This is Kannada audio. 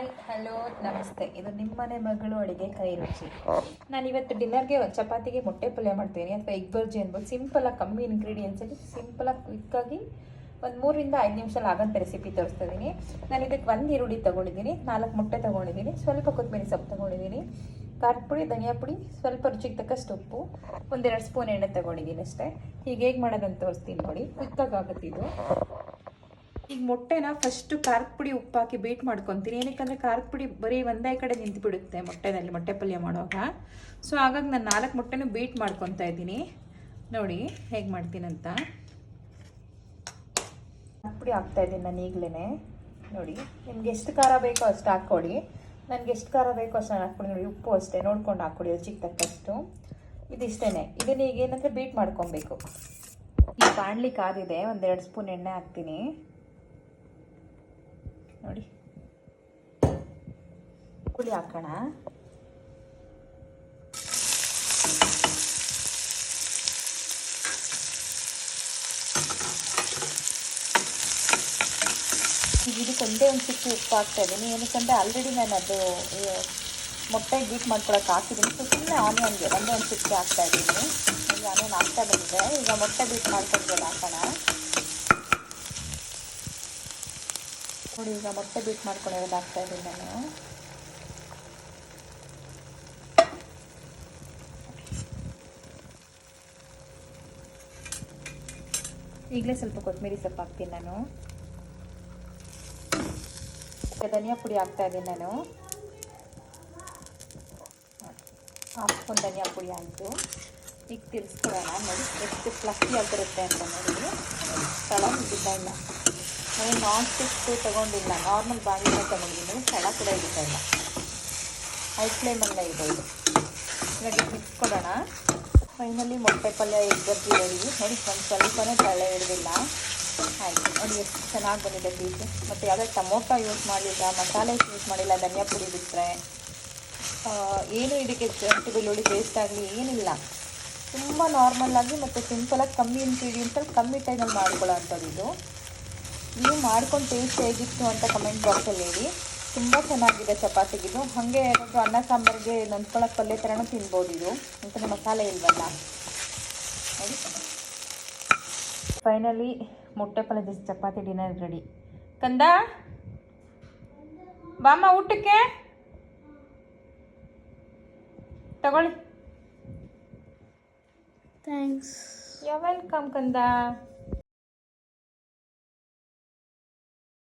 ಹಾಯ್ ಹಲೋ ನಮಸ್ತೆ. ಇದು ನಿಮ್ಮನೆ ಮಗಳು ಅಡುಗೆ ಕೈ ರುಚಿ. ನಾನು ಇವತ್ತು ಡಿನ್ನರ್ಗೆ ಚಪಾತಿಗೆ ಮೊಟ್ಟೆ ಪಲ್ಯ ಮಾಡ್ತೀನಿ, ಅಥವಾ ಎಗ್ ಬರ್ಜಿ ಅನ್ಬೋದು. ಸಿಂಪಲಾಗಿ ಕಮ್ಮಿ ಇಂಗ್ರೀಡಿಯೆಂಟ್ಸಲ್ಲಿ ಸಿಂಪಲಾಗಿ ಕ್ವಿಕ್ಕಾಗಿ ಒಂದು 3ರಿಂದ 5 ನಿಮಿಷದಲ್ಲಿ ಆಗೋಂಥ ರೆಸಿಪಿ ತೋರಿಸ್ತಾ ಇದ್ದೀನಿ. ನಾನು ಇದಕ್ಕೆ 1 ಈರುಳ್ಳಿ ತೊಗೊಂಡಿದ್ದೀನಿ, 4 ಮೊಟ್ಟೆ ತೊಗೊಂಡಿದ್ದೀನಿ, ಸ್ವಲ್ಪ ಕೊತ್ತಂಬರಿ ಸೊಪ್ಪು ತೊಗೊಂಡಿದ್ದೀನಿ, ಖಾರದ ಪುಡಿ, ಧನಿಯಾ ಪುಡಿ, ಸ್ವಲ್ಪ ರುಚಿಗೆ ತಕ್ಕಷ್ಟು ಉಪ್ಪು, 1-2 ಸ್ಪೂನ್ ಎಣ್ಣೆ ತೊಗೊಂಡಿದ್ದೀನಿ ಅಷ್ಟೇ. ಹೀಗೆ ಹೇಗೆ ಮಾಡೋದಂತ ತೋರಿಸ್ತೀನಿ ನೋಡಿ, ಕ್ವಿಕ್ಕಾಗಿ ಆಗುತ್ತೆ ಇದು. ಈಗ ಮೊಟ್ಟೆನ ಫಸ್ಟು ಖಾರದ ಪುಡಿ ಉಪ್ಪು ಹಾಕಿ ಬೀಟ್ ಮಾಡ್ಕೊತೀನಿ. ಏನಕ್ಕೆ ಖಾರದ ಪುಡಿ ಬರೀ ಒಂದೇ ಕಡೆ ನಿಂತು ಬಿಡುತ್ತೆ ಮೊಟ್ಟೆನಲ್ಲಿ, ಮೊಟ್ಟೆ ಪಲ್ಯ ಮಾಡುವಾಗ. ಸೊ ಹಾಗಾಗಿ ನಾನು 4 ಮೊಟ್ಟೆನೂ ಬೀಟ್ ಮಾಡ್ಕೊತಾ ಇದ್ದೀನಿ. ನೋಡಿ ಹೇಗೆ ಮಾಡ್ತೀನಂತ. ಖಾರದ ಪುಡಿ ಹಾಕ್ತಾಯಿದ್ದೀನಿ ನಾನು ಈಗಲೇ. ನೋಡಿ ನಿಮ್ಗೆ ಎಷ್ಟು ಖಾರ ಬೇಕೋ ಅಷ್ಟು ಹಾಕ್ಕೊಡಿ. ನನಗೆ ಎಷ್ಟು ಖಾರ ಬೇಕೋ ಅಷ್ಟು ನಾನು ಹಾಕ್ಕೊಡಿ. ನೋಡಿ ಉಪ್ಪು ಅಷ್ಟೇ ನೋಡ್ಕೊಂಡು ಹಾಕ್ಕೊಡಿ, ರುಚಿಗೆ ತಕ್ಕಷ್ಟು. ಇದಿಷ್ಟೇ. ಇದನ್ನ ಈಗ ಏನಂದರೆ ಬೀಟ್ ಮಾಡ್ಕೊಬೇಕು. ಈ ಬಾಣಲಿ ಕಾದಿದೆ, 1-2 ಸ್ಪೂನ್ ಎಣ್ಣೆ ಹಾಕ್ತೀನಿ. ನೋಡಿ ಪುಳಿ ಹಾಕೋಣ. ಇದಕ್ಕೆ ಒಂದೇ ಒಂದು ಚಿಕ್ಕ ಉಪ್ಪು ಹಾಕ್ತಾ ಇದ್ದೀನಿ. ಏನಕ್ಕಂದರೆ ಆಲ್ರೆಡಿ ನಾನು ಅದು ಮೊಟ್ಟೆ ಬೀಟ್ ಮಾಡ್ಕೊಳಕ್ಕೆ ಹಾಕಿದ್ದೀನಿ. ಸೊ ಸುಮ್ಮನೆ ಆನಿಯನ್ಗೆ ಒಂದೇ ಒಂದು ಚಿಕ್ಕ ಹಾಕ್ತಾ ಇದ್ದೀನಿ. ಈಗ ಆನಿಯನ್ ಹಾಕ್ತಾ ಬಂದಿದೆ. ಈಗ ಮೊಟ್ಟೆ ಬೀಟ್ ಮಾಡ್ಕೊಂಡ್ರೆ ಹಾಕೋಣ. ನೋಡಿ ಈಗ ಮೊಟ್ಟೆ ಬೀಟ್ ಮಾಡ್ಕೊಂಡಿರೋದು ಹಾಕ್ತಾ ಇದ್ದೀನಿ ನಾನು. ಈಗಲೇ ಸ್ವಲ್ಪ ಕೊತ್ತಂಬರಿ ಸೊಪ್ಪು ಹಾಕ್ತೀನಿ ನಾನು. ಧನಿಯಾ ಪುಡಿ ಹಾಕ್ತಾ ಇದ್ದೀನಿ ನಾನು. 1/2 ಸ್ಪೂನ್ ಧನಿಯಾ ಪುಡಿ ಆಯಿತು. ಈಗ ತಿರ್ಸ್ಕೊಳ್ಳೋಣ. ನೋಡಿ ಎಷ್ಟು ಫ್ಲಫಿ ಆಗಿರುತ್ತೆ ಅಂತ ನೋಡಿ. ಸ್ಥಳ ಹಿಡಿತಾ ಇಲ್ಲ. ನಾನು ನಾನ್ ಸ್ಟಿಕ್ ತೊಗೊಂಡಿಲ್ಲ, ನಾರ್ಮಲ್ ಬಾಣಲಿನ ತೊಗೊಂಡಿದ್ದೀನಿ. ಸ್ಥಳ ಕೂಡ ಹಿಡಿತಾ ಇಲ್ಲ. ಹೈ ಫ್ಲೇಮಲ್ಲೇ ಇದೆ ಇದು. ಇವಾಗ ಮಿಕ್ಸ್ ಕೊಡೋಣ. ಫೈನಲಿ ಮೊಟ್ಟೆ ಪಲ್ಯ ಎಗ್ ಬರ್ಜಿ ರೆಡಿ. ನೋಡಿ ಒಂದು ಸ್ವಲ್ಪನೇ ತಳೆ ಹಿಡಿದಿಲ್ಲ. ಆಯಿತು ನೋಡಿ ಎಷ್ಟು ಚೆನ್ನಾಗಿ ಬಂದಿದೆ ಪೀಸು. ಮತ್ತು ಯಾವುದೇ ಟೊಮೊಟೊ ಯೂಸ್ ಮಾಡಲಿಲ್ಲ, ಮಸಾಲೆ ಯೂಸ್ ಮಾಡಿಲ್ಲ, ಧನಿಯಾ ಪುಡಿ ಬಿಟ್ಟರೆ. ಏನು ಇದಕ್ಕೆ ಶುಂಠಿ ಬೆಳ್ಳುಳ್ಳಿ ಪೇಸ್ಟ್ ಆಗಲಿ ಏನಿಲ್ಲ. ತುಂಬ ನಾರ್ಮಲ್ಲಾಗಿ ಮತ್ತು ಸಿಂಪಲಾಗಿ ಕಮ್ಮಿ ಇಂಗ್ರೀಡಿಯೆಂಟ್ಸಲ್ಲಿ ಕಮ್ಮಿ ಟೈಮಲ್ಲಿ ಮಾಡ್ಕೊಳ್ಳೋ ಅಂಥದ್ದು ಇದು. ನೀವು ಮಾಡ್ಕೊಂಡು ಟೇಸ್ಟ್ ಹೇಗಿತ್ತು ಅಂತ ಕಮೆಂಟ್ ಬಾಕ್ಸಲ್ಲಿ ಹೇಳಿ. ತುಂಬ ಚೆನ್ನಾಗಿದೆ ಚಪಾತಿಗಿದು. ಹಾಗೆ ಏನಾದರೂ ಅನ್ನ ಸಾಂಬಾರಿಗೆ ನಂಚ್ಕೊಳ್ಳೋಕೆ ಪಲ್ಯ ಥರನೂ ತಿನ್ಬೋದು ಇದು, ಅಂತಲೇ ಮಸಾಲೆ ಇಲ್ವಲ್ಲ. ನೋಡಿ ಫೈನಲಿ ಮೊಟ್ಟೆ ಪಲ್ಯದ ಚಪಾತಿ ಡಿನ್ನರ್ ರೆಡಿ. ಕಂದ ಬಾಮ್ಮ ಊಟಕ್ಕೆ ತಗೊಳ್ಳಿ. ಥ್ಯಾಂಕ್ಸ್. ಯು ವೆಲ್ಕಮ್ ಕಂದ.